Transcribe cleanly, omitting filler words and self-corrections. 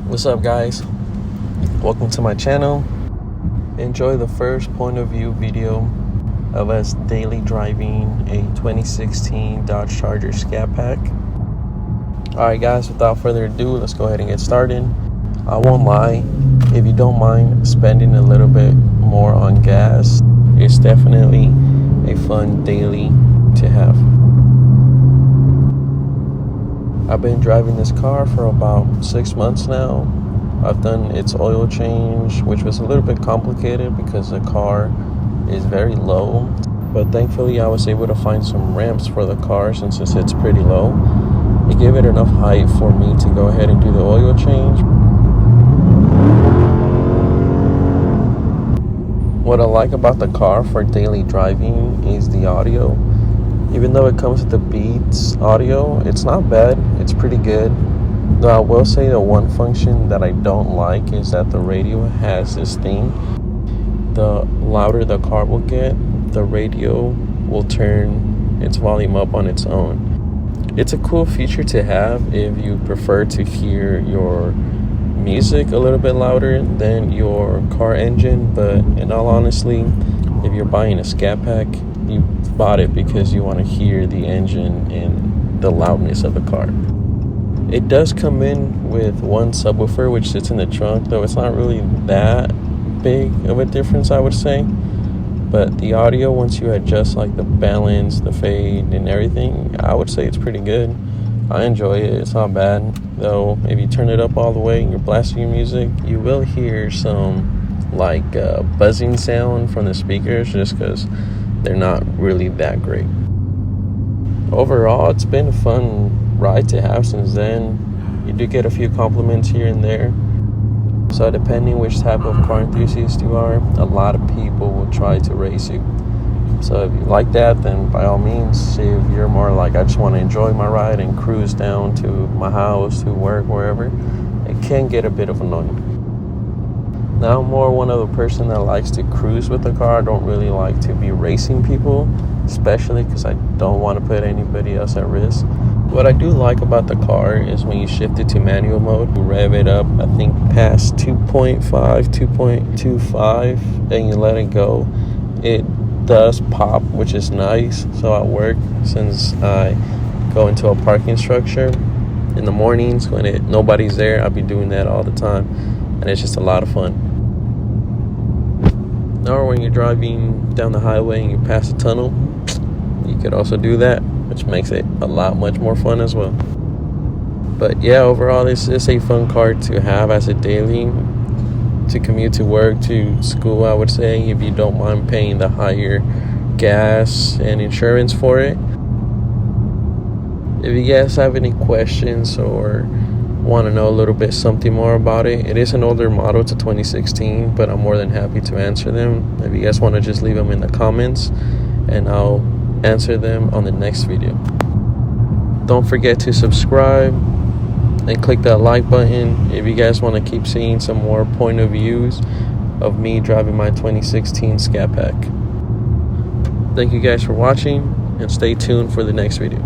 What's up, guys? Welcome to my channel. Enjoy the first point of view video of us daily driving a 2016 Dodge Charger Scat Pack. Alright guys, without further ado, let's go ahead and get started. I won't lie, if you don't mind spending a little bit more on gas, it's definitely a fun daily to have. I've been driving this car for about 6 months now. I've done its oil change, which was a little bit complicated because the car is very low. But thankfully I was able to find some ramps for the car since it sits pretty low. It gave it enough height for me to go ahead and do the oil change. What I like about the car for daily driving is the audio. Even though it comes with the Beats audio, it's not bad, it's pretty good. Though I will say the one function that I don't like is that the radio has this thing. The louder the car will get, the radio will turn its volume up on its own. It's a cool feature to have if you prefer to hear your music a little bit louder than your car engine, but in all honesty, if you're buying a Scat Pack, you bought it because you want to hear the engine and the loudness of the car. It does come in with one subwoofer which sits in the trunk, though it's not really that big of a difference, I would say. But the audio, once you adjust like the balance, the fade and everything, I would say it's pretty good. I enjoy it, it's not bad. Though if you turn it up all the way and you're blasting your music, you will hear some like buzzing sound from the speakers just because they're not really that great. Overall, it's been a fun ride to have since then. You do get a few compliments here and there. So depending which type of car enthusiast you are, a lot of people will try to race you. So if you like that, then by all means. If you're more like, I just want to enjoy my ride and cruise down to my house, to work, wherever, it can get a bit of annoying. Now I'm more one of the person that likes to cruise with the car. I don't really like to be racing people, especially because I don't want to put anybody else at risk. What I do like about the car is when you shift it to manual mode, you rev it up, I think past 2.5, 2.25, and you let it go. It does pop, which is nice. So at work, since I go into a parking structure in the mornings when nobody's there, I'll be doing that all the time, and it's just a lot of fun. Or when you're driving down the highway and you pass a tunnel, you could also do that, which makes it a lot much more fun as well. But yeah, overall this is a fun car to have as a daily, to commute to work, to school, I would say, if you don't mind paying the higher gas and insurance for it. If you guys have any questions or want to know a little bit something more about it, it is an older model, to 2016, but I'm more than happy to answer them. If you guys want to just leave them in the comments and I'll answer them on the next video. Don't forget to subscribe and click that like button if you guys want to keep seeing some more point of views of me driving my 2016 Scat Pack. Thank you guys for watching and stay tuned for the next video.